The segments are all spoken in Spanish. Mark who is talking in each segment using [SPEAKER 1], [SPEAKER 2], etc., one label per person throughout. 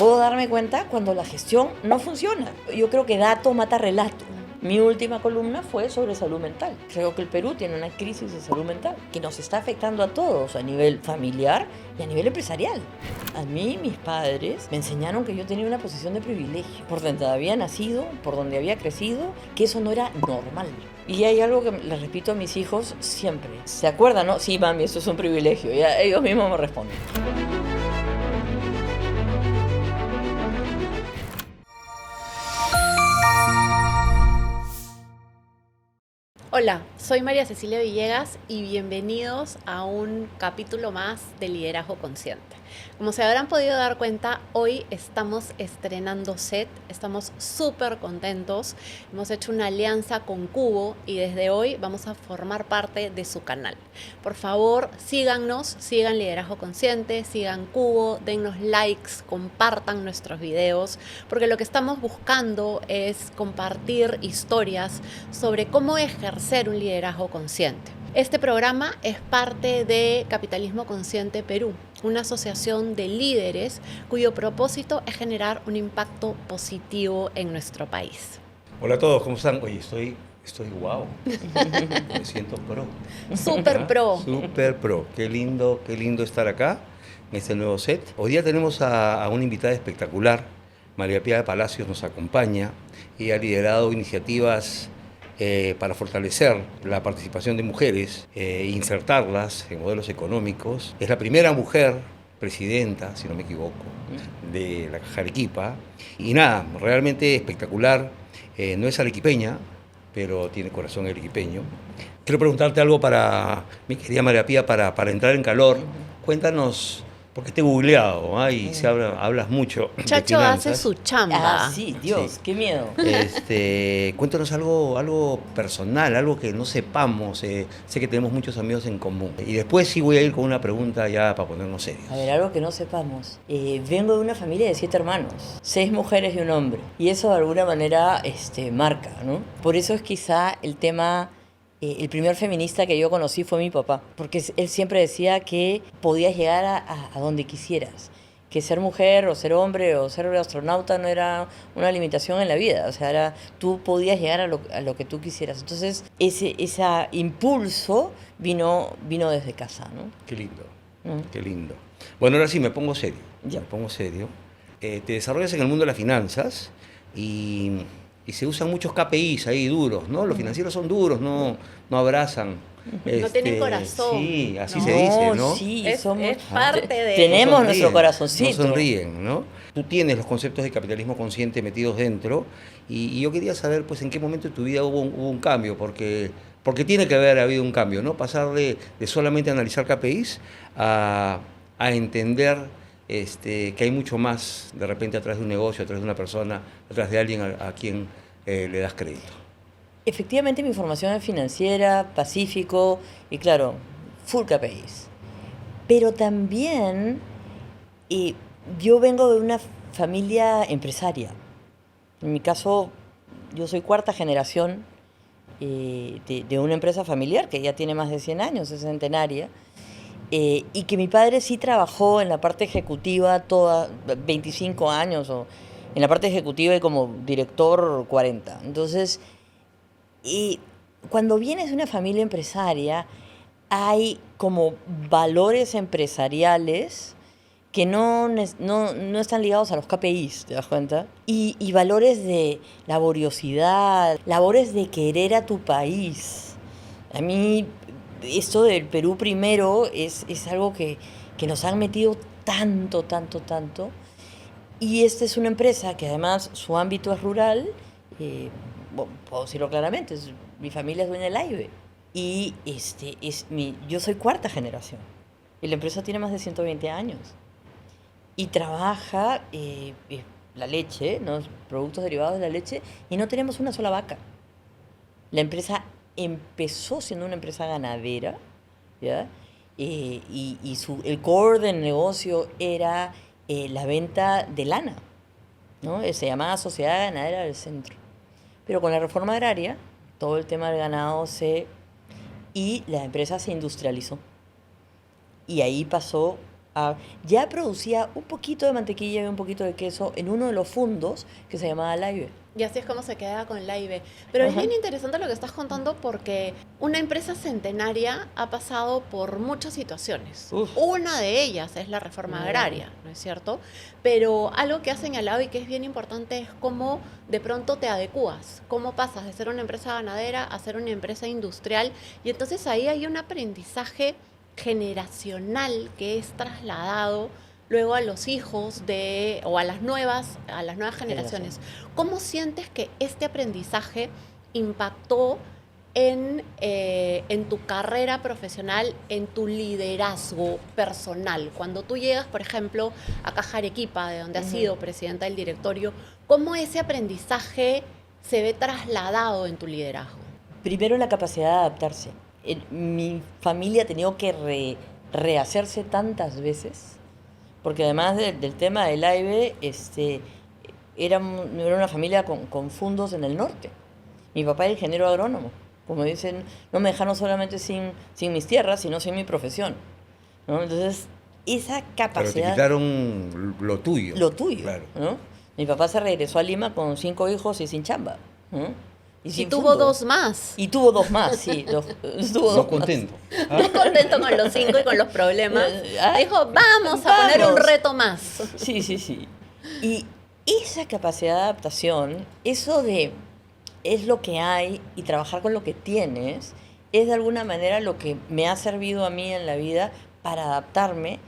[SPEAKER 1] puedo darme cuenta cuando la gestión no funciona. Yo creo que dato mata relato. Mi última columna fue sobre salud mental. Creo que el Perú tiene una crisis de salud mental que nos está afectando a todos a nivel familiar y a nivel empresarial. A mí, mis padres me enseñaron que yo tenía una posición de privilegio, por donde había nacido, por donde había crecido, que eso no era normal. Y hay algo que les repito a mis hijos siempre. ¿Se acuerdan, no? Sí, mami, eso es un privilegio. Ya ellos mismos me responden.
[SPEAKER 2] Hola, soy María Cecilia Villegas y bienvenidos a un capítulo más de Liderazgo Consciente. Como se habrán podido dar cuenta, hoy estamos estrenando set, estamos súper contentos. Hemos hecho una alianza con Cubo y desde hoy vamos a formar parte de su canal. Por favor, síganos, sigan Liderazgo Consciente, sigan Cubo, dennos likes, compartan nuestros videos, porque lo que estamos buscando es compartir historias sobre cómo ejercer un liderazgo consciente. Este programa es parte de Capitalismo Consciente Perú, una asociación de líderes cuyo propósito es generar un impacto positivo en nuestro país.
[SPEAKER 3] Hola a todos, ¿cómo están? Oye, estoy wow. Me siento pro.
[SPEAKER 2] Super pro.
[SPEAKER 3] Super pro. Qué lindo estar acá en este nuevo set. Hoy día tenemos a una invitada espectacular. María Pía de Palacios nos acompaña y ha liderado iniciativas para fortalecer la participación de mujeres, insertarlas en modelos económicos. Es la primera mujer presidenta, si no me equivoco, de la Caja Arequipa. Y nada, realmente espectacular. No es arequipeña, pero tiene corazón arequipeño. Quiero preguntarte algo para mi querida María Pía, para entrar en calor. Cuéntanos, porque te he googleado, y hablas mucho
[SPEAKER 2] Chacho
[SPEAKER 3] de
[SPEAKER 2] hace su chamba.
[SPEAKER 1] Ah, sí, Dios,
[SPEAKER 3] Sí.
[SPEAKER 1] qué miedo.
[SPEAKER 3] Cuéntanos algo personal, algo que no sepamos. Sé que tenemos muchos amigos en común. Y después sí voy a ir con una pregunta ya para ponernos serios.
[SPEAKER 1] A ver, algo que no sepamos. Vengo de una familia de 7 hermanos, 6 mujeres y un hombre. Y eso de alguna manera marca, ¿no? Por eso es quizá el tema, el primer feminista que yo conocí fue mi papá. Porque él siempre decía que podías llegar a donde quisieras. Que ser mujer o ser hombre o ser astronauta no era una limitación en la vida. O sea, tú podías llegar a lo que tú quisieras. Entonces, ese impulso vino desde casa, ¿no?
[SPEAKER 3] Qué lindo, qué lindo. Bueno, ahora sí, me pongo serio.
[SPEAKER 1] Ya.
[SPEAKER 3] Me pongo serio. Te desarrollas en el mundo de las finanzas y se usan muchos KPIs ahí duros, ¿no? Los financieros son duros, no abrazan.
[SPEAKER 2] No tienen corazón.
[SPEAKER 3] Sí, así
[SPEAKER 2] No.
[SPEAKER 3] se dice, ¿no?
[SPEAKER 1] Sí,
[SPEAKER 2] Es parte de...
[SPEAKER 1] Tenemos
[SPEAKER 3] No
[SPEAKER 1] nuestro
[SPEAKER 3] sonríen,
[SPEAKER 1] corazoncito.
[SPEAKER 3] No sonríen, ¿no? Tú tienes los conceptos de capitalismo consciente metidos dentro y yo quería saber, pues, en qué momento de tu vida hubo un cambio, porque tiene que haber habido un cambio, ¿no? Pasar de solamente analizar KPIs a entender que hay mucho más, de repente, atrás de un negocio, atrás de una persona, atrás de alguien a quien le das crédito.
[SPEAKER 1] Efectivamente, mi formación es financiera, Pacífico y, claro, full KPIs. Pero también yo vengo de una familia empresaria. En mi caso, yo soy cuarta generación de una empresa familiar que ya tiene más de 100 años, es centenaria, y que mi padre sí trabajó en la parte ejecutiva 25 años, o en la parte ejecutiva y como director 40. Entonces, cuando vienes de una familia empresaria, hay como valores empresariales que no están ligados a los KPIs, ¿te das cuenta? Y valores de laboriosidad, labores de querer a tu país. A mí, esto del Perú primero es algo que nos han metido tanto. Y esta es una empresa que además su ámbito es rural, bueno, puedo decirlo claramente, mi familia es dueña del AIBE. Y yo soy cuarta generación. Y la empresa tiene más de 120 años. Y trabaja la leche, ¿no? Productos derivados de la leche, y no tenemos una sola vaca. La empresa empezó siendo una empresa ganadera, ¿ya? El core del negocio era la venta de lana, ¿no? Se llamaba Sociedad Ganadera del Centro. Pero con la reforma agraria, todo el tema del ganado y la empresa se industrializó. Y ahí pasó Ya producía un poquito de mantequilla y un poquito de queso en uno de los fundos que se llamaba Laibe.
[SPEAKER 2] Y así es como se queda con Laibe. Pero es
[SPEAKER 1] Ajá.
[SPEAKER 2] bien interesante lo que estás contando porque una empresa centenaria ha pasado por muchas situaciones.
[SPEAKER 1] Uf.
[SPEAKER 2] Una de ellas es la reforma
[SPEAKER 1] Mm.
[SPEAKER 2] agraria, ¿no es cierto? Pero algo que has señalado y que es bien importante es cómo de pronto te adecuas, cómo pasas de ser una empresa ganadera a ser una empresa industrial. Y entonces ahí hay un aprendizaje generacional que es trasladado luego a los hijos o a las nuevas generaciones. ¿Cómo sientes que este aprendizaje impactó en tu carrera profesional, en tu liderazgo personal? Cuando tú llegas, por ejemplo, a Caja Arequipa, de donde has sido presidenta del directorio, ¿cómo ese aprendizaje se ve trasladado en tu liderazgo?
[SPEAKER 1] Primero, la capacidad de adaptarse. Mi familia ha tenido que rehacerse tantas veces, porque además del tema del AIB, era una familia con fundos en el norte. Mi papá era ingeniero agrónomo. Como dicen, no me dejaron solamente sin mis tierras, sino sin mi profesión, ¿no? Entonces, esa
[SPEAKER 3] Pero te
[SPEAKER 1] capacidad...
[SPEAKER 3] quitaron lo tuyo.
[SPEAKER 1] Lo tuyo,
[SPEAKER 3] Claro.
[SPEAKER 1] ¿no? Mi papá se regresó a Lima con 5 hijos y sin chamba, ¿no?
[SPEAKER 2] Y
[SPEAKER 1] sin
[SPEAKER 2] tuvo
[SPEAKER 1] fondo.
[SPEAKER 2] 2 más.
[SPEAKER 1] Y tuvo 2 más, sí. Tuvo
[SPEAKER 3] No
[SPEAKER 1] 2
[SPEAKER 3] contento.
[SPEAKER 2] No contento con los 5 y con los problemas.
[SPEAKER 1] Ah,
[SPEAKER 2] Dijo, vamos a poner un
[SPEAKER 1] vamos.
[SPEAKER 2] reto más.
[SPEAKER 1] Sí. Y esa capacidad de adaptación, eso de es lo que hay y trabajar con lo que tienes, es de alguna manera lo que me ha servido a mí en la vida para adaptarme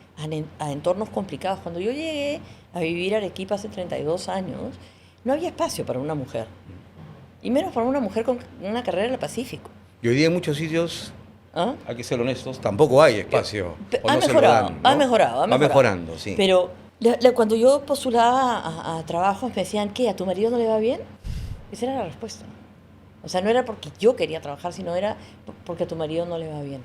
[SPEAKER 1] a entornos complicados. Cuando yo llegué a vivir a Arequipa hace 32 años, no había espacio para una mujer. Y menos para una mujer con una carrera en el Pacífico.
[SPEAKER 3] Y hoy día en muchos sitios,
[SPEAKER 1] ¿Ah?
[SPEAKER 3] hay que ser honestos, tampoco hay espacio. O
[SPEAKER 1] Ha
[SPEAKER 3] no se lo
[SPEAKER 1] mejorado,
[SPEAKER 3] dan, ¿no?
[SPEAKER 1] ha mejorado.
[SPEAKER 3] Va mejorando, sí.
[SPEAKER 1] Pero cuando yo postulaba a trabajos me decían, ¿qué? ¿A tu marido no le va bien? Esa era la respuesta. O sea, no era porque yo quería trabajar, sino era porque a tu marido no le va bien.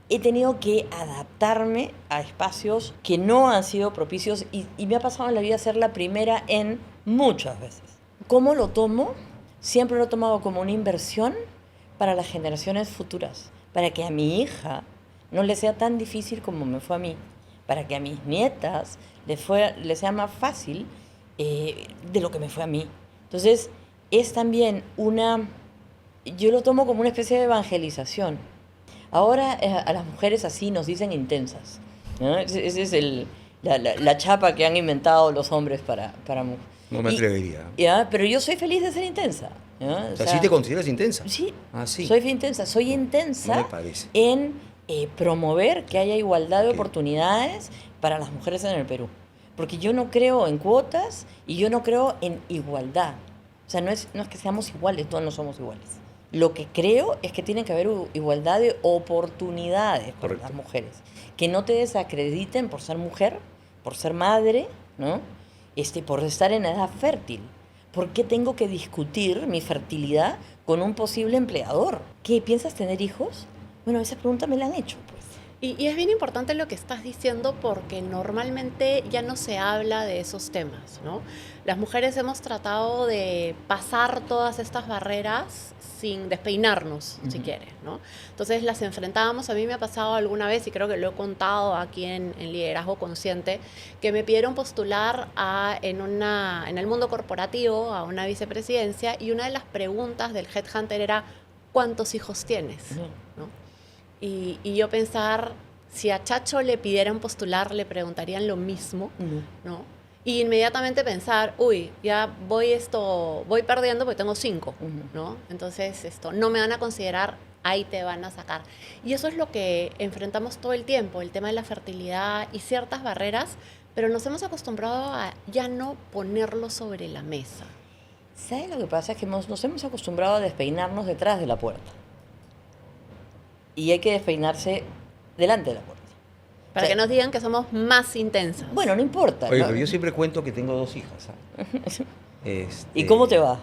[SPEAKER 1] He tenido que adaptarme a espacios que no han sido propicios y me ha pasado en la vida ser la primera en muchas veces. ¿Cómo lo tomo? Siempre lo he tomado como una inversión para las generaciones futuras, para que a mi hija no le sea tan difícil como me fue a mí, para que a mis nietas les sea más fácil de lo que me fue a mí. Entonces, es también yo lo tomo como una especie de evangelización. Ahora a las mujeres así nos dicen intensas, ¿no? Esa es la chapa que han inventado los hombres para mujeres.
[SPEAKER 3] No me atrevería.
[SPEAKER 1] ¿Ya? Pero yo soy feliz de ser intensa, ¿ya?
[SPEAKER 3] O sea, ¿sí te consideras intensa?
[SPEAKER 1] Sí,
[SPEAKER 3] Ah, sí.
[SPEAKER 1] soy intensa. Soy intensa
[SPEAKER 3] No me parece.
[SPEAKER 1] en promover que haya igualdad de
[SPEAKER 3] Ok.
[SPEAKER 1] oportunidades para las mujeres en el Perú. Porque yo no creo en cuotas y yo no creo en igualdad. O sea, no es que seamos iguales, todos no somos iguales. Lo que creo es que tiene que haber igualdad de oportunidades para
[SPEAKER 3] Correcto.
[SPEAKER 1] las mujeres. Que no te desacrediten por ser mujer, por ser madre, ¿no? Por estar en edad fértil. ¿Por qué tengo que discutir mi fertilidad con un posible empleador? ¿Qué, piensas tener hijos? Bueno, esa pregunta me la han hecho, pues.
[SPEAKER 2] Y es bien importante lo que estás diciendo porque normalmente ya no se habla de esos temas, ¿no? Las mujeres hemos tratado de pasar todas estas barreras sin despeinarnos, si quieres, ¿no? Entonces las enfrentábamos. A mí me ha pasado alguna vez, y creo que lo he contado aquí en Liderazgo Consciente, que me pidieron postular en el mundo corporativo a una vicepresidencia, y una de las preguntas del headhunter era, ¿cuántos hijos tienes? ¿No? Y yo pensar, si a Chacho le pidieran postular, le preguntarían lo mismo, ¿no? Y inmediatamente pensar, uy, ya voy perdiendo porque tengo 5, ¿no? Entonces, no me van a considerar, ahí te van a sacar. Y eso es lo que enfrentamos todo el tiempo, el tema de la fertilidad y ciertas barreras, pero nos hemos acostumbrado a ya no ponerlo sobre la mesa.
[SPEAKER 1] ¿Sabes lo que pasa? Es que nos hemos acostumbrado a despeinarnos detrás de la puerta. Y hay que despeinarse delante de la puerta.
[SPEAKER 2] Para que nos digan que somos más intensas.
[SPEAKER 1] Bueno, no importa.
[SPEAKER 3] Oye,
[SPEAKER 1] ¿no?
[SPEAKER 3] pero yo siempre cuento que tengo 2 hijas.
[SPEAKER 1] ¿Y cómo te va?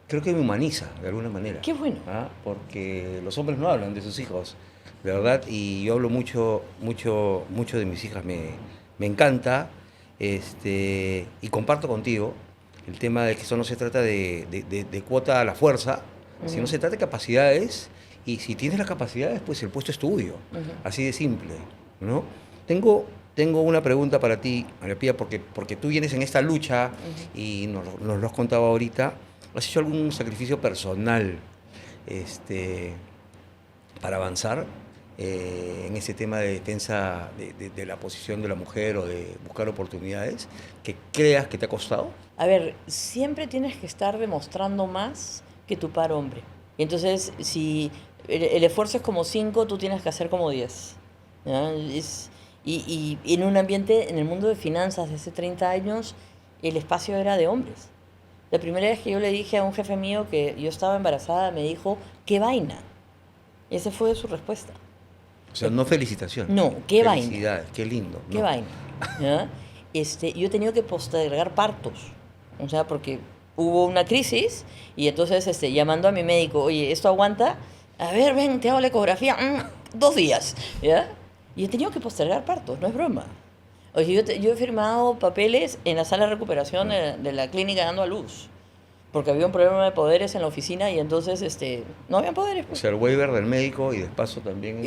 [SPEAKER 3] Creo que me humaniza, de alguna manera.
[SPEAKER 1] Qué bueno.
[SPEAKER 3] Porque los hombres no hablan de sus hijos, de verdad, y yo hablo mucho de mis hijas, me encanta, y comparto contigo el tema de que eso no se trata de cuota a la fuerza, sino se trata de capacidades, y si tienes las capacidades, pues el puesto es tuyo, así de simple, ¿no? Tengo tengo una pregunta para ti, María Pía, porque tú vienes en esta lucha y nos lo has contado ahorita. ¿Has hecho algún sacrificio personal para avanzar en ese tema de defensa de la posición de la mujer o de buscar oportunidades que creas que te ha costado?
[SPEAKER 1] A ver, siempre tienes que estar demostrando más que tu par hombre. Y entonces, si el esfuerzo es como 5, tú tienes que hacer como 10. ¿Ya? Y en un ambiente, en el mundo de finanzas de hace 30 años, el espacio era de hombres. La primera vez que yo le dije a un jefe mío que yo estaba embarazada, me dijo, ¿qué vaina? Y esa fue su respuesta.
[SPEAKER 3] O sea, no felicitación.
[SPEAKER 1] No, qué vaina.
[SPEAKER 3] Felicidades, qué lindo.
[SPEAKER 1] ¿Qué
[SPEAKER 3] ¿no?
[SPEAKER 1] vaina? ¿Ya? Yo he tenido que postergar partos, o sea, porque hubo una crisis y entonces llamando a mi médico, oye, ¿esto aguanta? A ver, ven, te hago la ecografía, 2 días, ¿ya? Y he tenido que postergar partos, no es broma. Oye, yo he firmado papeles en la sala de recuperación de la clínica dando a luz, porque había un problema de poderes en la oficina y entonces no había poderes.
[SPEAKER 3] O
[SPEAKER 1] Pues.
[SPEAKER 3] sea, el waiver del médico y de paso también...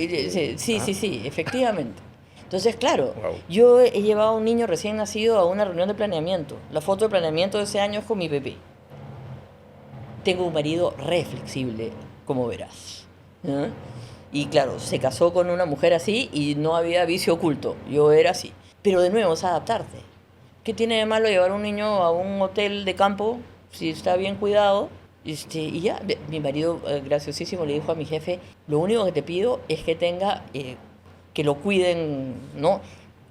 [SPEAKER 1] Sí, efectivamente. Entonces, claro,
[SPEAKER 3] Wow.
[SPEAKER 1] yo he llevado a un niño recién nacido a una reunión de planeamiento. La foto de planeamiento de ese año es con mi bebé. Tengo un marido re flexible, como verás. ¿Ya? Y claro, se casó con una mujer así y no había vicio oculto. Yo era así. Pero de nuevo, es adaptarte. ¿Qué tiene de malo llevar a un niño a un hotel de campo si está bien cuidado? Y ya, mi marido, graciosísimo, le dijo a mi jefe, lo único que te pido es que tenga, que lo cuiden, ¿no?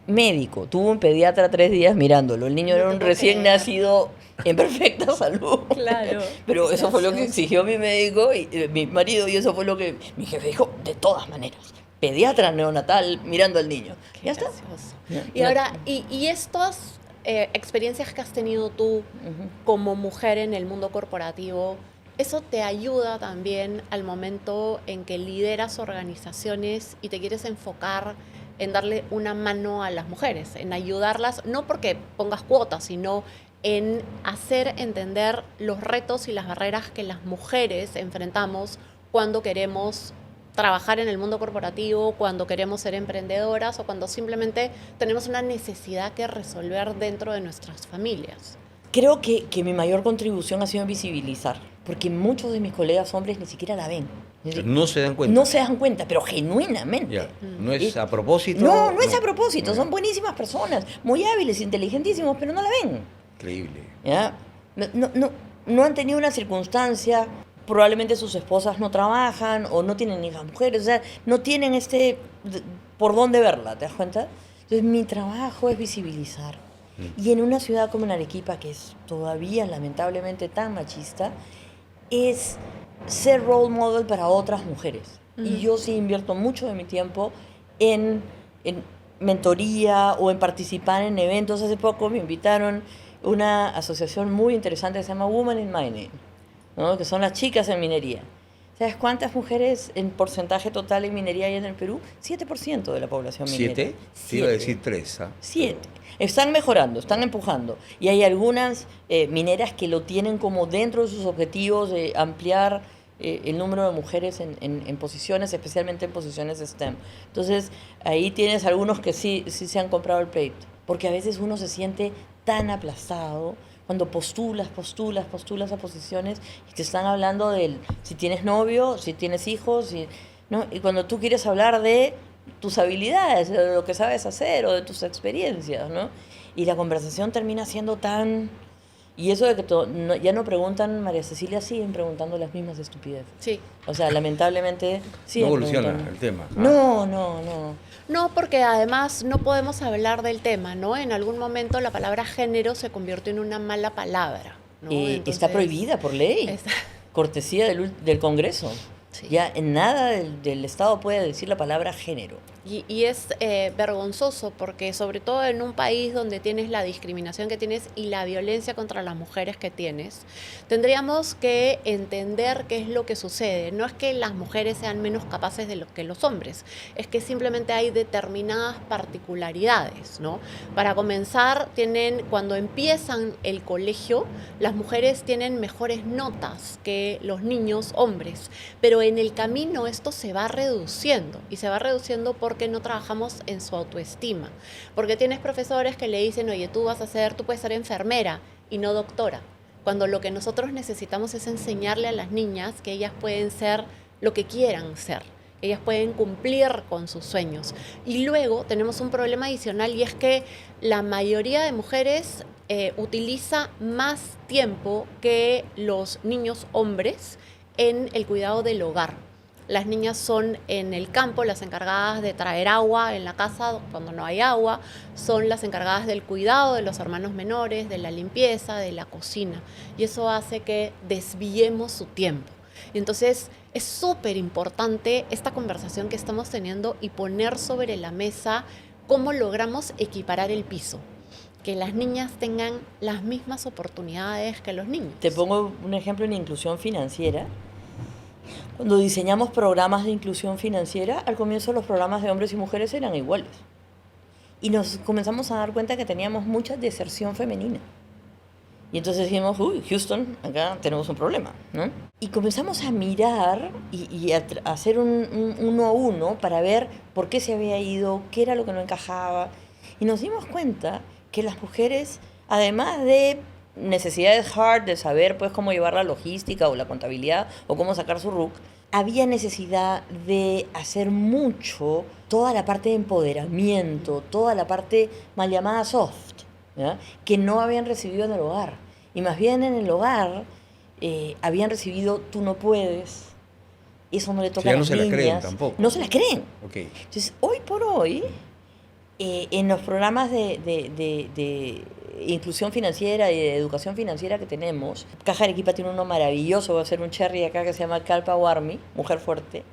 [SPEAKER 1] Médico. Tuvo un pediatra 3 días mirándolo. El niño era un recién nacido en perfecta salud.
[SPEAKER 2] Claro.
[SPEAKER 1] Pero eso fue lo que exigió mi médico y mi marido, y eso fue lo que mi jefe dijo, de todas maneras. Pediatra neonatal mirando al niño.
[SPEAKER 2] Qué
[SPEAKER 1] ¿Ya está?
[SPEAKER 2] gracioso.
[SPEAKER 1] Ya.
[SPEAKER 2] Y ahora, y estas experiencias que has tenido tú como mujer en el mundo corporativo, ¿eso te ayuda también al momento en que lideras organizaciones y te quieres enfocar en darle una mano a las mujeres, en ayudarlas, no porque pongas cuotas, sino en hacer entender los retos y las barreras que las mujeres enfrentamos cuando queremos trabajar en el mundo corporativo, cuando queremos ser emprendedoras o cuando simplemente tenemos una necesidad que resolver dentro de nuestras familias?
[SPEAKER 1] Creo que mi mayor contribución ha sido en visibilizar, porque muchos de mis colegas hombres ni siquiera la ven.
[SPEAKER 3] No se dan cuenta.
[SPEAKER 1] No se dan cuenta, pero genuinamente.
[SPEAKER 3] Ya. No es a propósito.
[SPEAKER 1] No es a propósito, son buenísimas personas, muy hábiles, inteligentísimos, pero no la ven.
[SPEAKER 3] Increíble.
[SPEAKER 1] ¿Ya? No han tenido una circunstancia, probablemente sus esposas no trabajan o no tienen hijas mujeres, o sea, no tienen por dónde verla, ¿te das cuenta? Entonces mi trabajo es visibilizar. Y en una ciudad como en Arequipa, que es todavía lamentablemente tan machista, es ser role model para otras mujeres. Y yo sí invierto mucho de mi tiempo en mentoría o en participar en eventos. Hace poco me invitaron una asociación muy interesante que se llama Women in Mining, ¿no? Que son las chicas en minería. ¿Sabes cuántas mujeres en porcentaje total en minería hay en el Perú? 7% de la población minera.
[SPEAKER 3] ¿7? Te iba a decir 3.
[SPEAKER 1] 7. Están mejorando, están empujando. Y hay algunas mineras que lo tienen como dentro de sus objetivos de ampliar el número de mujeres en posiciones, especialmente en posiciones STEM. Entonces, ahí tienes algunos que sí se han comprado el pleito. Porque a veces uno se siente tan aplastado cuando postulas a posiciones y te están hablando de si tienes novio, si tienes hijos, ¿no? Y cuando tú quieres hablar de tus habilidades, de lo que sabes hacer o de tus experiencias, ¿no? Y la conversación termina siendo tan... Y eso de que ya no preguntan, María Cecilia, siguen preguntando las mismas estupideces.
[SPEAKER 2] Sí.
[SPEAKER 1] O sea, lamentablemente siguen
[SPEAKER 3] No evoluciona
[SPEAKER 1] preguntando.
[SPEAKER 3] el tema.
[SPEAKER 1] No.
[SPEAKER 2] No, porque además no podemos hablar del tema, ¿no? En algún momento la palabra género se convirtió en una mala palabra, ¿no?
[SPEAKER 1] Está prohibida por ley. Cortesía del Congreso.
[SPEAKER 2] Sí.
[SPEAKER 1] Ya en nada del Estado puede decir la palabra género.
[SPEAKER 2] Y es vergonzoso porque sobre todo en un país donde tienes la discriminación que tienes y la violencia contra las mujeres que tienes, tendríamos que entender qué es lo que sucede. No es que las mujeres sean menos capaces de lo que los hombres, es que simplemente hay determinadas particularidades, ¿no? Para comenzar, cuando empiezan el colegio, las mujeres tienen mejores notas que los niños hombres, pero en el camino esto se va reduciendo y se va reduciendo porque ¿por qué no trabajamos en su autoestima? Porque tienes profesores que le dicen, oye, tú puedes ser enfermera y no doctora. Cuando lo que nosotros necesitamos es enseñarle a las niñas que ellas pueden ser lo que quieran ser. Ellas pueden cumplir con sus sueños. Y luego tenemos un problema adicional y es que la mayoría de mujeres utiliza más tiempo que los niños hombres en el cuidado del hogar. Las niñas son en el campo las encargadas de traer agua en la casa cuando no hay agua, son las encargadas del cuidado de los hermanos menores, de la limpieza, de la cocina. Y eso hace que desviemos su tiempo. Y entonces es súper importante esta conversación que estamos teniendo y poner sobre la mesa cómo logramos equiparar el piso. Que las niñas tengan las mismas oportunidades que los niños.
[SPEAKER 1] Te pongo un ejemplo en inclusión financiera. Cuando diseñamos programas de inclusión financiera, al comienzo los programas de hombres y mujeres eran iguales. Y nos comenzamos a dar cuenta que teníamos mucha deserción femenina. Y entonces dijimos, uy, Houston, acá tenemos un problema, ¿no? Y comenzamos a mirar y a hacer un uno a uno para ver por qué se había ido, qué era lo que no encajaba. Y nos dimos cuenta que las mujeres, además de necesidades hard de saber pues cómo llevar la logística o la contabilidad o cómo sacar su RUC, había necesidad de hacer mucho toda la parte de empoderamiento, toda la parte mal llamada soft, ¿ya? Que no habían recibido en el hogar. Y más bien en el hogar habían recibido tú no puedes, eso no le toca a las niñas.
[SPEAKER 3] No se la creen tampoco.
[SPEAKER 1] No se la creen.
[SPEAKER 3] Okay.
[SPEAKER 1] Entonces, hoy por hoy, en los programas de inclusión financiera y de educación financiera que tenemos, Caja Arequipa tiene uno maravilloso, va a ser un cherry acá que se llama Kalpa Warmi, Mujer Fuerte,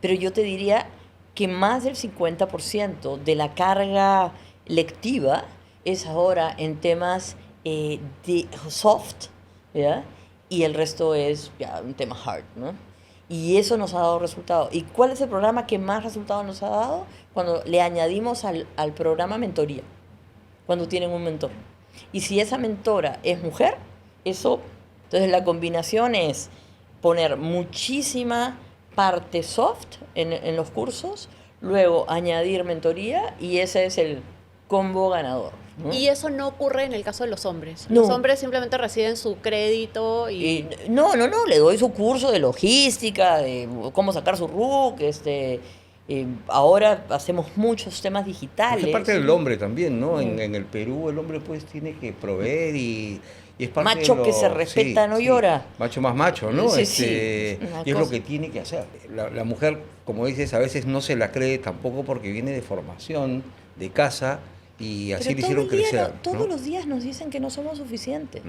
[SPEAKER 1] pero yo te diría que más del 50% de la carga lectiva es ahora en temas de soft, ¿ya? Y el resto es ya un tema hard, ¿no? Y eso nos ha dado resultados. ¿Y cuál es el programa que más resultados nos ha dado? Cuando le añadimos al programa mentoría, cuando tienen un mentor. Y si esa mentora es mujer, eso, entonces la combinación es poner muchísima parte soft en los cursos, luego añadir mentoría y ese es el combo ganador, ¿no?
[SPEAKER 2] Y eso no ocurre en el caso de los hombres.
[SPEAKER 1] No.
[SPEAKER 2] Los hombres simplemente reciben su crédito y...
[SPEAKER 1] No, le doy su curso de logística, de cómo sacar su RUC, ahora hacemos muchos temas digitales.
[SPEAKER 3] Es parte del hombre también, ¿no? En el Perú el hombre pues tiene que proveer y es parte
[SPEAKER 1] macho
[SPEAKER 3] de lo,
[SPEAKER 1] que se respeta,
[SPEAKER 3] sí,
[SPEAKER 1] no
[SPEAKER 3] sí,
[SPEAKER 1] llora.
[SPEAKER 3] Macho más macho, ¿no?
[SPEAKER 1] Sí,
[SPEAKER 3] Y es lo que tiene que hacer. La mujer, como dices, a veces no se la cree tampoco porque viene de formación, de casa, y así le hicieron crecer.
[SPEAKER 1] Todos los días nos dicen que no somos suficientes.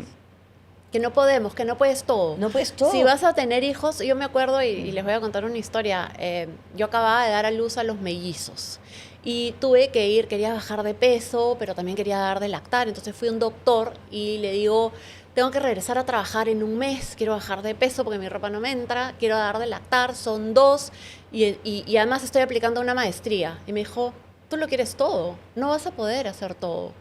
[SPEAKER 2] Que no podemos, que no puedes todo.
[SPEAKER 1] No puedes todo.
[SPEAKER 2] Si vas a tener hijos, yo me acuerdo y les voy a contar una historia. Yo acababa de dar a luz a los mellizos y tuve que ir, quería bajar de peso, pero también quería dar de lactar. Entonces fui a un doctor y le digo, tengo que regresar a trabajar en un mes, quiero bajar de peso porque mi ropa no me entra, quiero dar de lactar, son 2 y además estoy aplicando una maestría. Y me dijo, tú lo quieres todo, no vas a poder hacer todo.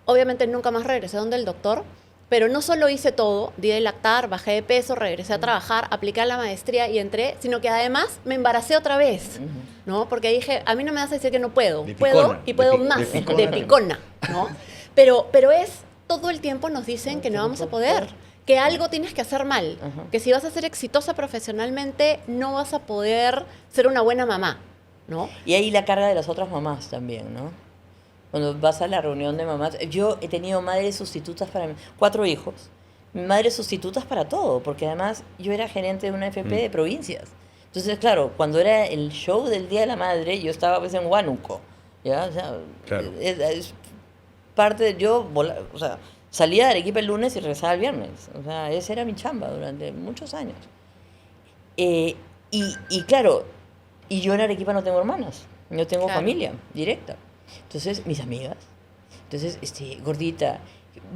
[SPEAKER 2] Obviamente nunca más regresé donde el doctor. Pero no solo hice todo, di de lactar, bajé de peso, regresé a trabajar, apliqué la maestría y entré, sino que además me embaracé otra vez, ¿no? Porque dije, a mí no me vas a decir que no puedo, puedo y puedo más, de picona, ¿no? Pero es, todo el tiempo nos dicen que no vamos a poder, que algo tienes que hacer mal, que si vas a ser exitosa profesionalmente no vas a poder ser una buena mamá, ¿no?
[SPEAKER 1] Y ahí la carga de las otras mamás también, ¿no? Cuando vas a la reunión de mamás, yo he tenido madres sustitutas para 4 hijos, madres sustitutas para todo, porque además yo era gerente de una FP de provincias. Entonces, claro, cuando era el show del Día de la Madre, yo estaba pues en Huánuco, ¿ya? O sea,
[SPEAKER 3] claro.
[SPEAKER 1] es parte de o sea, salía de Arequipa el lunes y regresaba el viernes. O sea, esa era mi chamba durante muchos años. Y claro, y yo en Arequipa no tengo hermanas, no tengo familia directa. Entonces, mis amigas, gordita,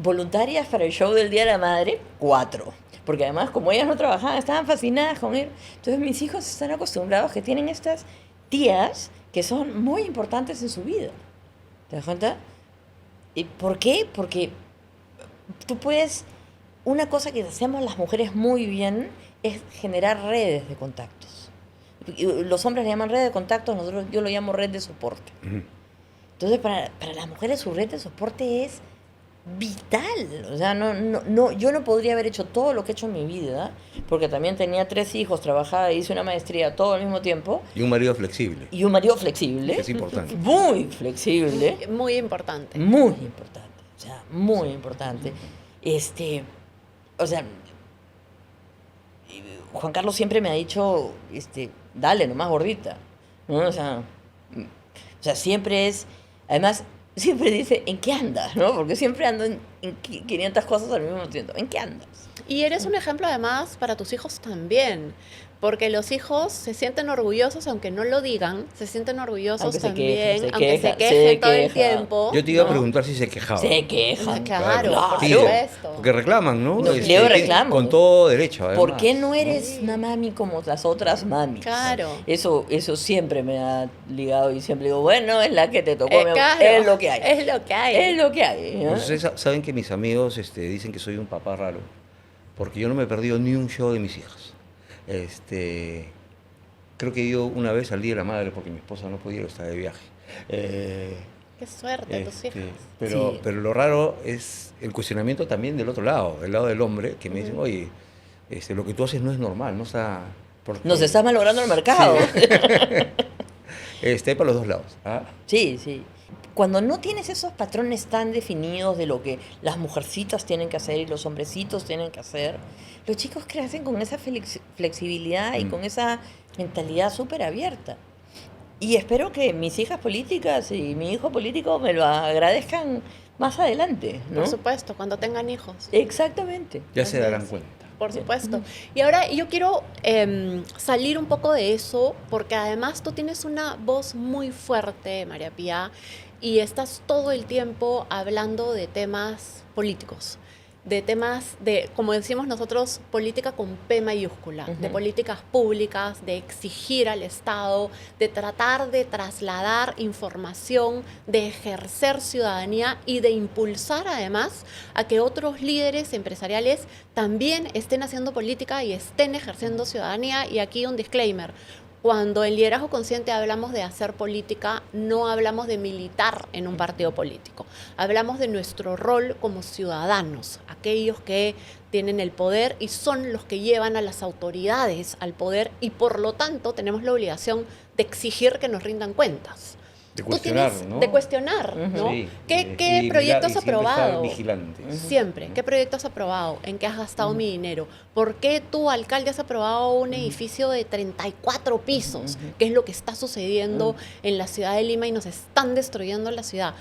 [SPEAKER 1] voluntarias para el show del Día de la Madre, 4. Porque además, como ellas no trabajaban, estaban fascinadas con él. Entonces, mis hijos están acostumbrados que tienen estas tías que son muy importantes en su vida. ¿Te das cuenta? ¿Y por qué? Porque tú puedes... Una cosa que hacemos las mujeres muy bien es generar redes de contactos. los hombres le llaman red de contactos, yo lo llamo red de soporte. Entonces, para las mujeres su red de soporte es vital. O sea, yo no podría haber hecho todo lo que he hecho en mi vida, porque también tenía 3 hijos, trabajaba, hice una maestría todo al mismo tiempo.
[SPEAKER 3] Y un marido flexible.
[SPEAKER 1] Y un marido flexible.
[SPEAKER 3] Que es importante.
[SPEAKER 1] Muy flexible.
[SPEAKER 2] Muy importante.
[SPEAKER 1] Muy importante. O sea, muy importante. O sea, Juan Carlos siempre me ha dicho, dale, nomás gordita, ¿no? O sea, siempre es, además, siempre dice, ¿en qué andas? ¿No? Porque siempre ando en 500 cosas al mismo tiempo. ¿En qué andas?
[SPEAKER 2] Y eres un ejemplo además para tus hijos también, porque los hijos se sienten orgullosos, aunque no lo digan, se sienten orgullosos
[SPEAKER 1] Aunque
[SPEAKER 2] también,
[SPEAKER 1] se
[SPEAKER 2] aunque se
[SPEAKER 1] quejan,
[SPEAKER 2] quejen todo el tiempo.
[SPEAKER 3] Yo te iba a
[SPEAKER 1] ¿no?
[SPEAKER 3] preguntar si se quejaban.
[SPEAKER 1] Se quejan.
[SPEAKER 2] Claro, por
[SPEAKER 3] Sí,
[SPEAKER 2] supuesto.
[SPEAKER 3] porque reclaman, ¿no?
[SPEAKER 1] Leo reclamo.
[SPEAKER 3] Con todo derecho, además.
[SPEAKER 1] ¿Por qué no eres una mami como las otras mamis?
[SPEAKER 2] Claro.
[SPEAKER 1] Eso siempre me ha ligado y siempre digo, bueno, es la que te tocó, mi amor.
[SPEAKER 2] Claro,
[SPEAKER 1] Es lo que hay.
[SPEAKER 2] Es lo que hay.
[SPEAKER 1] Es lo que hay. ¿no?
[SPEAKER 3] Pues ustedes saben que mis amigos dicen que soy un papá raro, porque yo no me he perdido ni un show de mis hijas. Creo que yo una vez al Día de la Madre, porque mi esposa no podía, estar de viaje.
[SPEAKER 2] Qué suerte, tus hijas.
[SPEAKER 3] Pero,
[SPEAKER 1] Sí.
[SPEAKER 3] pero lo raro es el cuestionamiento también del otro lado, del lado del hombre, que me dicen, oye, lo que tú haces no es normal, no está...
[SPEAKER 1] Nos está malogrando el mercado.
[SPEAKER 3] Hay para los dos lados. ¿Ah?
[SPEAKER 1] Sí, sí. Cuando no tienes esos patrones tan definidos de lo que las mujercitas tienen que hacer y los hombrecitos tienen que hacer, los chicos crecen con esa flexibilidad y con esa mentalidad súper abierta. Y espero que mis hijas políticas y mi hijo político me lo agradezcan más adelante, ¿no?
[SPEAKER 2] Por supuesto, cuando tengan hijos.
[SPEAKER 1] Exactamente.
[SPEAKER 3] Ya se darán cuenta.
[SPEAKER 2] Por supuesto. Y ahora yo quiero salir un poco de eso, porque además tú tienes una voz muy fuerte, María Pía, y estás todo el tiempo hablando de temas políticos, de temas de, como decimos nosotros, política con P mayúscula, de políticas públicas, de exigir al Estado, de tratar de trasladar información, de ejercer ciudadanía y de impulsar además a que otros líderes empresariales también estén haciendo política y estén ejerciendo ciudadanía. Y aquí un disclaimer. Cuando en Liderazgo Consciente hablamos de hacer política, no hablamos de militar en un partido político. Hablamos de nuestro rol como ciudadanos, aquellos que tienen el poder y son los que llevan a las autoridades al poder y por lo tanto tenemos la obligación de exigir que nos rindan cuentas.
[SPEAKER 3] De cuestionar, ¿no?
[SPEAKER 2] De cuestionar, ¿no?
[SPEAKER 3] Sí.
[SPEAKER 2] ¿Qué proyecto has aprobado?
[SPEAKER 3] Vigilantes.
[SPEAKER 2] Siempre. ¿Qué proyecto has aprobado? ¿En qué has gastado mi dinero? ¿Por qué tú, alcalde, has aprobado un edificio de 34 pisos? ¿Qué es lo que está sucediendo en la ciudad de Lima y nos están destruyendo la ciudad?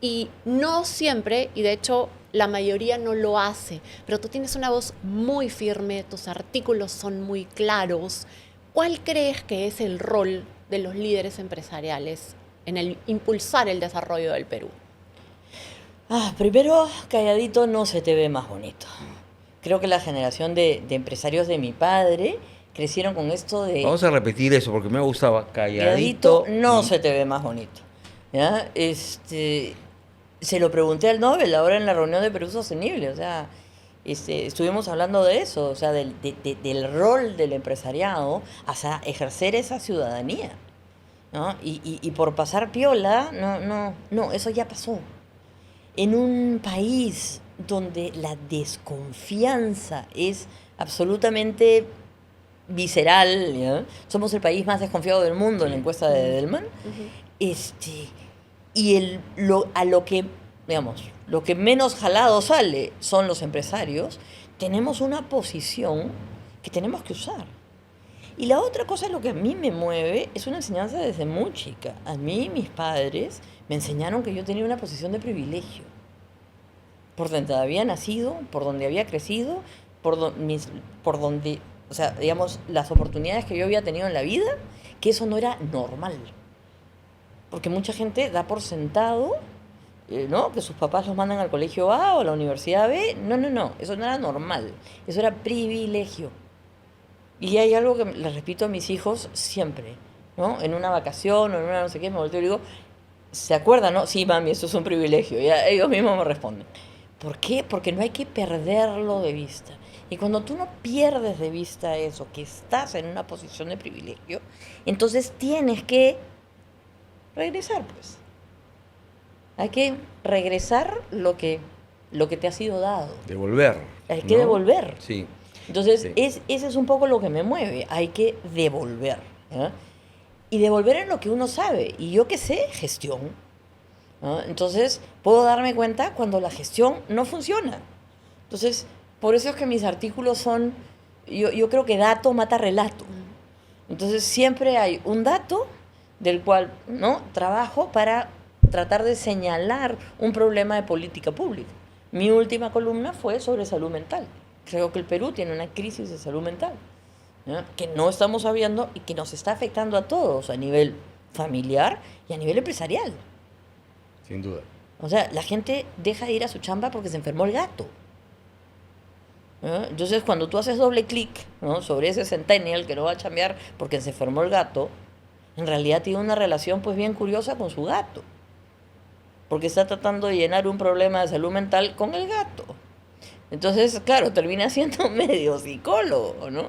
[SPEAKER 2] Y no siempre, y de hecho la mayoría no lo hace, pero tú tienes una voz muy firme, tus artículos son muy claros. ¿Cuál crees que es el rol de los líderes empresariales en el impulsar el desarrollo del Perú?
[SPEAKER 1] Primero, calladito no se te ve más bonito. Creo que la generación de empresarios de mi padre crecieron con esto de...
[SPEAKER 3] Vamos a repetir eso porque me gustaba. Calladito.
[SPEAKER 1] no se te ve más bonito. ¿Ya? Se lo pregunté al Nobel ahora en la reunión de Perú Sostenible. O sea, estuvimos hablando de eso, o sea, del rol del empresariado hacia ejercer esa ciudadanía, ¿no? Y por pasar piola, no, eso ya pasó. En un país donde la desconfianza es absolutamente visceral, ¿ya? Somos el país más desconfiado del mundo en la encuesta de Edelman, y lo que menos jalado sale son los empresarios, tenemos una posición que tenemos que usar. Y la otra cosa, lo que a mí me mueve, es una enseñanza desde muy chica. A mí, mis padres me enseñaron que yo tenía una posición de privilegio. Por donde había nacido, por donde había crecido, por donde, o sea, digamos, las oportunidades que yo había tenido en la vida, que eso no era normal. Porque mucha gente da por sentado, ¿no?, que sus papás los mandan al colegio A o a la universidad B. No, eso no era normal. Eso era privilegio. Y hay algo que les repito a mis hijos siempre, ¿no? En una vacación o en una no sé qué, me volteo y digo, ¿se acuerdan, no? Sí, mami, eso es un privilegio. Y ellos mismos me responden. ¿Por qué? Porque no hay que perderlo de vista. Y cuando tú no pierdes de vista eso, que estás en una posición de privilegio, entonces tienes que regresar, pues. Hay que regresar lo que te ha sido dado.
[SPEAKER 3] Devolver.
[SPEAKER 1] Hay que
[SPEAKER 3] ¿no?
[SPEAKER 1] devolver.
[SPEAKER 3] Sí.
[SPEAKER 1] Entonces,
[SPEAKER 3] Sí.
[SPEAKER 1] ese es un poco lo que me mueve. Hay que devolver. ¿Ya? Y devolver en lo que uno sabe. Y yo qué sé, gestión. ¿No? Entonces, puedo darme cuenta cuando la gestión no funciona. Entonces, por eso es que mis artículos son, yo creo que dato mata relato. Entonces, siempre hay un dato del cual, ¿no?, trabajo para tratar de señalar un problema de política pública. Mi última columna fue sobre salud mental. Creo que el Perú tiene una crisis de salud mental, ¿no?, que no estamos sabiendo y que nos está afectando a todos a nivel familiar y a nivel empresarial.
[SPEAKER 3] Sin duda.
[SPEAKER 1] O sea, la gente deja de ir a su chamba porque se enfermó el gato. ¿No? Entonces, cuando tú haces doble clic, ¿no?, sobre ese centennial que no va a chambear porque se enfermó el gato, en realidad tiene una relación pues bien curiosa con su gato. Porque está tratando de llenar un problema de salud mental con el gato. Entonces, claro, termina siendo medio psicólogo, ¿no?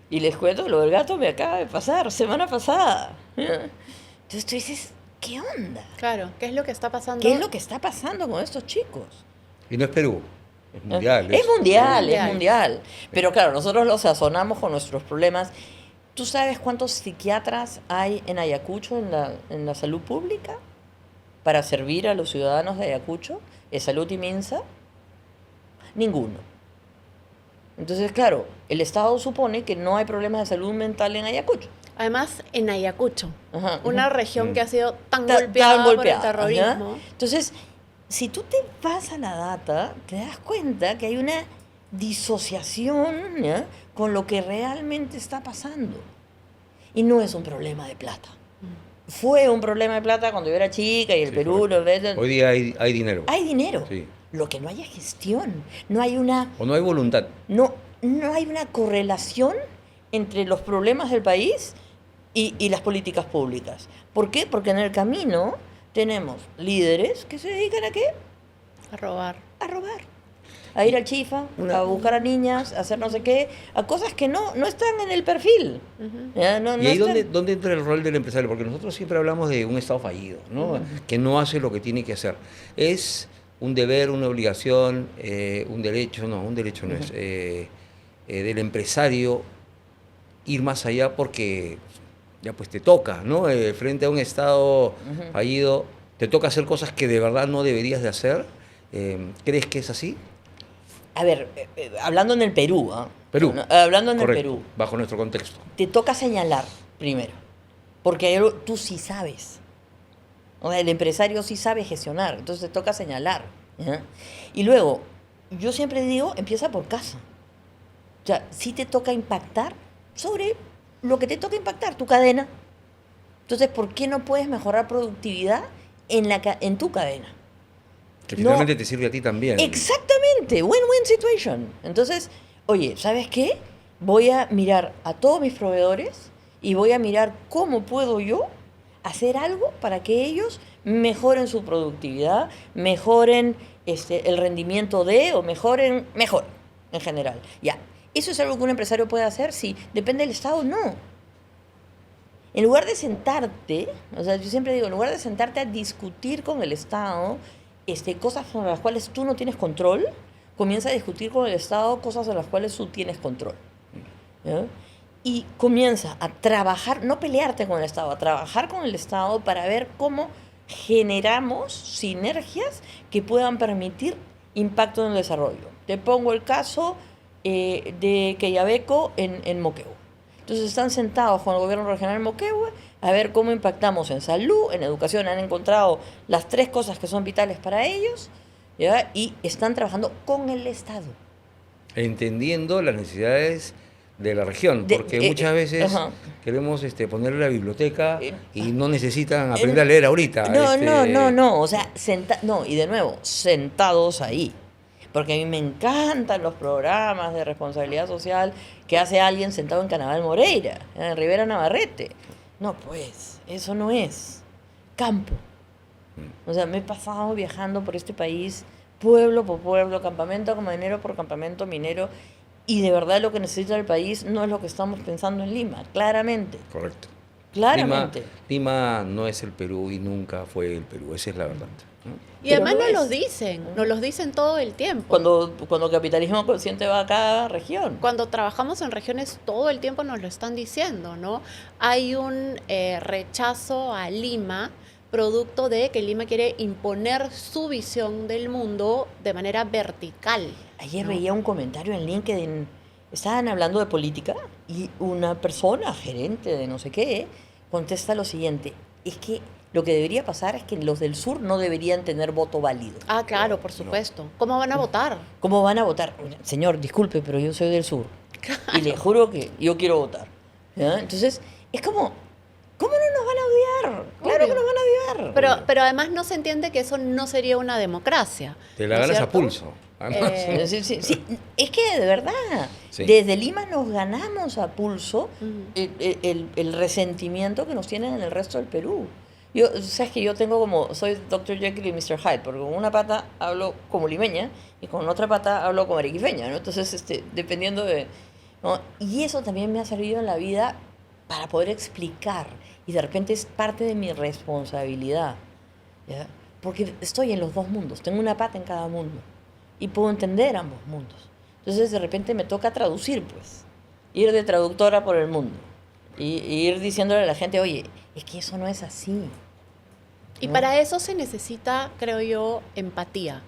[SPEAKER 1] Y les cuento, lo del gato me acaba de pasar, semana pasada. Entonces tú dices, ¿qué onda?
[SPEAKER 2] Claro, ¿qué es lo que está pasando?
[SPEAKER 1] ¿Qué es lo que está pasando con estos chicos?
[SPEAKER 3] Y no es Perú, es mundial.
[SPEAKER 1] Es mundial, es
[SPEAKER 2] mundial.
[SPEAKER 1] mundial. Pero claro, nosotros los sazonamos con nuestros problemas. ¿Tú sabes cuántos psiquiatras hay en Ayacucho en la salud pública para servir a los ciudadanos de Ayacucho? ¿De Salud y Minsa? Ninguno. Entonces, claro, el Estado supone que no hay problemas de salud mental en Ayacucho.
[SPEAKER 2] Además, en Ayacucho,
[SPEAKER 1] Ajá,
[SPEAKER 2] una
[SPEAKER 1] ujú.
[SPEAKER 2] región que ha sido tan
[SPEAKER 1] Tan
[SPEAKER 2] golpeada por el
[SPEAKER 1] golpeada,
[SPEAKER 2] terrorismo.
[SPEAKER 1] ajá. Entonces, si tú te vas a la data, te das cuenta que hay una disociación, ¿ya?, con lo que realmente está pasando. Y no es un problema de plata. Fue un problema de plata cuando yo era chica y el
[SPEAKER 3] Sí,
[SPEAKER 1] Perú...
[SPEAKER 3] correcto. Hoy día hay dinero.
[SPEAKER 1] Hay dinero.
[SPEAKER 3] Sí.
[SPEAKER 1] Lo que no hay es gestión. No hay una...
[SPEAKER 3] O no hay voluntad.
[SPEAKER 1] No hay una correlación entre los problemas del país y las políticas públicas. ¿Por qué? Porque en el camino tenemos líderes que se dedican ¿a qué?
[SPEAKER 2] A robar.
[SPEAKER 1] A robar. A ir al chifa, a buscar a niñas, a hacer no sé qué, a cosas que no están en el perfil. ¿Ya? No
[SPEAKER 3] ¿Y ahí
[SPEAKER 1] están-
[SPEAKER 3] dónde entra el rol del empresario? Porque nosotros siempre hablamos de un Estado fallido, ¿no? Que no hace lo que tiene que hacer. Es un deber, una obligación, un derecho no es, del empresario ir más allá porque ya pues te toca, ¿no? Frente a un Estado fallido, te toca hacer cosas que de verdad no deberías de hacer. ¿Crees que es así?
[SPEAKER 1] A ver, hablando en el Perú, ¿ah?
[SPEAKER 3] Perú.
[SPEAKER 1] No, hablando en
[SPEAKER 3] Correcto,
[SPEAKER 1] el Perú,
[SPEAKER 3] bajo nuestro contexto.
[SPEAKER 1] te toca señalar primero, porque tú sí sabes. O sea, el empresario sí sabe gestionar, entonces te toca señalar. ¿Ya? Y luego, yo siempre digo, empieza por casa. O sea, sí te toca impactar sobre lo que te toca impactar, tu cadena. Entonces, ¿por qué no puedes mejorar productividad en tu cadena?
[SPEAKER 3] Que
[SPEAKER 1] No.
[SPEAKER 3] finalmente te sirve a ti también.
[SPEAKER 1] Exactamente, win-win situation. Entonces, oye, ¿sabes qué? Voy a mirar a todos mis proveedores y voy a mirar cómo puedo yo hacer algo para que ellos mejoren su productividad, mejoren el rendimiento o mejoren en general. Ya, ¿eso es algo que un empresario puede hacer? Sí. ¿Depende del Estado? No. En lugar de sentarte, o sea, yo siempre digo, en lugar de sentarte a discutir con el Estado cosas sobre las cuales tú no tienes control, comienza a discutir con el Estado cosas sobre las cuales tú tienes control. ¿Ya? Y comienza a trabajar, no pelearte con el Estado, a trabajar con el Estado para ver cómo generamos sinergias que puedan permitir impacto en el desarrollo. Te pongo el caso de Quellaveco en Moquegua. Entonces están sentados con el gobierno regional en Moquegua a ver cómo impactamos en salud, en educación. Han encontrado las 3 cosas que son vitales para ellos, ¿ya? Y están trabajando con el Estado.
[SPEAKER 3] Entendiendo las necesidades de la región, porque muchas veces queremos ponerle la biblioteca y no necesitan aprender a leer ahorita.
[SPEAKER 1] No, o sea, y de nuevo, sentados ahí. Porque a mí me encantan los programas de responsabilidad social que hace alguien sentado en Canabal Moreira, en Rivera Navarrete. No, pues, eso no es campo. O sea, me he pasado viajando por este país pueblo por pueblo, campamento minero por campamento minero, y de verdad lo que necesita el país no es lo que estamos pensando en Lima, claramente.
[SPEAKER 3] Correcto.
[SPEAKER 1] Claramente.
[SPEAKER 3] Lima no es el Perú y nunca fue el Perú, esa es la verdad, ¿no?
[SPEAKER 2] Y
[SPEAKER 1] Pero
[SPEAKER 2] además
[SPEAKER 1] lo
[SPEAKER 2] nos los dicen todo el tiempo.
[SPEAKER 1] Cuando Capitalismo Consciente va a cada región.
[SPEAKER 2] Cuando trabajamos en regiones todo el tiempo nos lo están diciendo, ¿no? Hay un rechazo a Lima producto de que Lima quiere imponer su visión del mundo de manera vertical.
[SPEAKER 1] Ayer
[SPEAKER 2] ¿no?
[SPEAKER 1] veía un comentario en LinkedIn, estaban hablando de política y una persona, gerente de no sé qué, contesta lo siguiente, es que lo que debería pasar es que los del sur no deberían tener voto válido.
[SPEAKER 2] Ah, claro, por supuesto. ¿Cómo van a votar?
[SPEAKER 1] ¿Cómo van a votar? Señor, disculpe, pero yo soy del sur y le juro que yo quiero votar. ¿Ya? Entonces, es como, ¿cómo no nos van a odiar? Claro
[SPEAKER 2] Obvio.
[SPEAKER 1] que nos van a odiar.
[SPEAKER 2] Pero además no se entiende que eso no sería una democracia.
[SPEAKER 3] Te la
[SPEAKER 2] ¿no es
[SPEAKER 3] ganas a
[SPEAKER 2] cierto?
[SPEAKER 3] pulso. Además,
[SPEAKER 1] Sí, es que de verdad,
[SPEAKER 3] Sí.
[SPEAKER 1] desde Lima nos ganamos a pulso
[SPEAKER 2] Ujú.
[SPEAKER 1] el resentimiento que nos tienen en el resto del Perú. Yo, sabes que yo tengo como, soy Dr. Jekyll y Mr. Hyde, porque con una pata hablo como limeña y con otra pata hablo como arequipeña, ¿no? Entonces, dependiendo de... ¿no? Y eso también me ha servido en la vida para poder explicar, y de repente es parte de mi responsabilidad, ¿ya? Porque estoy en los dos mundos, tengo una pata en cada mundo y puedo entender ambos mundos. Entonces de repente me toca traducir, pues, ir de traductora por el mundo y ir diciéndole a la gente, oye, es que eso no es así.
[SPEAKER 2] Y
[SPEAKER 1] ¿no?
[SPEAKER 2] para eso se necesita, creo yo, empatía,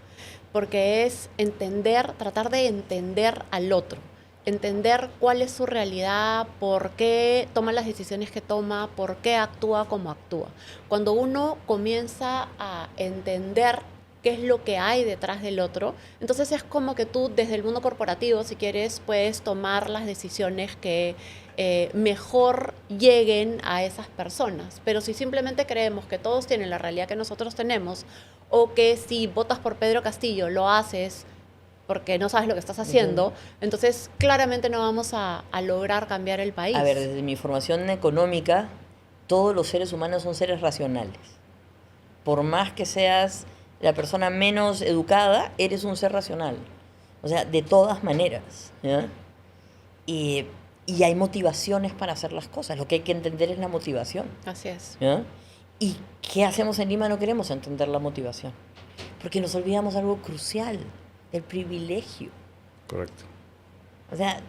[SPEAKER 2] porque es entender, tratar de entender al otro, entender cuál es su realidad, por qué toma las decisiones que toma, por qué actúa como actúa. Cuando uno comienza a entender qué es lo que hay detrás del otro, entonces es como que tú desde el mundo corporativo, si quieres, puedes tomar las decisiones que mejor lleguen a esas personas. Pero si simplemente creemos que todos tienen la realidad que nosotros tenemos, o que si votas por Pedro Castillo lo haces porque no sabes lo que estás haciendo, entonces claramente no vamos a lograr cambiar el país.
[SPEAKER 1] A ver, desde mi formación económica, todos los seres humanos son seres racionales. Por más que seas la persona menos educada, eres un ser racional. O sea, de todas maneras. ¿Ya? Y hay motivaciones para hacer las cosas. Lo que hay que entender es la motivación.
[SPEAKER 2] Así es.
[SPEAKER 1] ¿Ya? ¿Y qué hacemos en Lima? No queremos entender la motivación. Porque nos olvidamos algo crucial, el privilegio.
[SPEAKER 3] correcto.
[SPEAKER 1] O sea,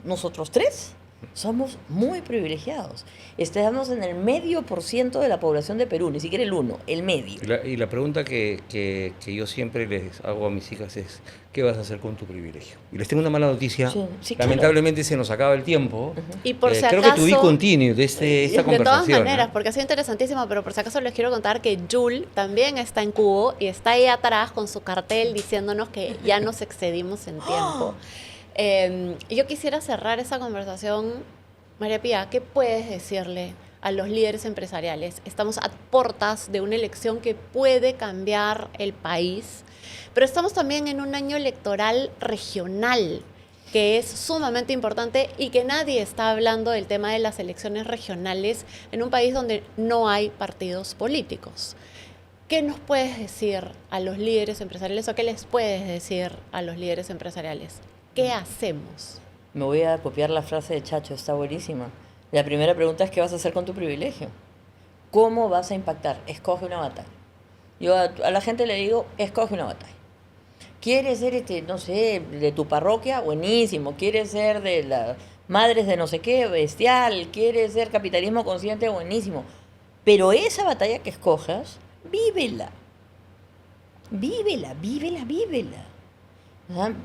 [SPEAKER 1] nosotros tres somos muy privilegiados. Estamos en el 0,5% de la población de Perú, ni siquiera el 1, el medio.
[SPEAKER 3] Y la pregunta que yo siempre les hago a mis hijas es, ¿qué vas a hacer con tu privilegio? Y les tengo una mala noticia.
[SPEAKER 1] Sí, sí, claro.
[SPEAKER 3] Lamentablemente se nos acaba el tiempo.
[SPEAKER 2] Y por si
[SPEAKER 3] Creo
[SPEAKER 2] acaso,
[SPEAKER 3] que to be continued esta
[SPEAKER 2] de
[SPEAKER 3] conversación.
[SPEAKER 2] todas maneras,
[SPEAKER 3] ¿eh?
[SPEAKER 2] porque ha sido interesantísimo, pero por si acaso les quiero contar que Jul también está en Cubo y está ahí atrás con su cartel diciéndonos que ya nos excedimos en tiempo. Yo quisiera cerrar esa conversación, María Pía, ¿qué puedes decirle a los líderes empresariales? Estamos a puertas de una elección que puede cambiar el país, pero estamos también en un año electoral regional, que es sumamente importante y que nadie está hablando del tema de las elecciones regionales en un país donde no hay partidos políticos. ¿Qué nos puedes decir a los líderes empresariales o qué les puedes decir a los líderes empresariales? ¿Qué hacemos?
[SPEAKER 1] Me voy a copiar la frase de Chacho, está buenísima. La primera pregunta es, ¿qué vas a hacer con tu privilegio? ¿Cómo vas a impactar? Escoge una batalla. Yo a la gente le digo, escoge una batalla. ¿Quieres ser, no sé, de tu parroquia? Buenísimo. ¿Quieres ser de las madres de no sé qué? Bestial. ¿Quieres ser capitalismo consciente? Buenísimo. Pero esa batalla que escojas, vívela. Vívela, vívela, vívela.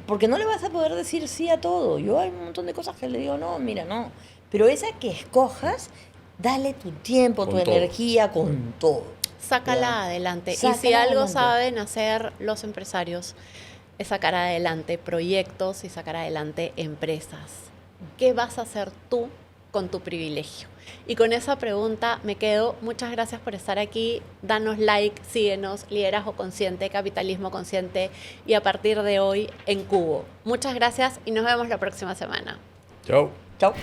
[SPEAKER 1] Porque no le vas a poder decir sí a todo. Yo hay un montón de cosas que le digo, no, mira, no. Pero esa que escojas, dale tu tiempo,
[SPEAKER 3] Con
[SPEAKER 1] tu
[SPEAKER 3] todo.
[SPEAKER 1] energía, con todo.
[SPEAKER 2] Sácala
[SPEAKER 1] Ya.
[SPEAKER 2] adelante.
[SPEAKER 1] Sácala
[SPEAKER 2] y si algo
[SPEAKER 1] adelante.
[SPEAKER 2] saben hacer los empresarios, es sacar adelante proyectos y sacar adelante empresas. ¿Qué vas a hacer tú con tu privilegio? Y con esa pregunta me quedo. Muchas gracias por estar aquí. Danos like, síguenos, Liderazgo Consciente, Capitalismo Consciente y a partir de hoy en Cubo. Muchas gracias y nos vemos la próxima semana.
[SPEAKER 3] Chao.
[SPEAKER 1] Chao.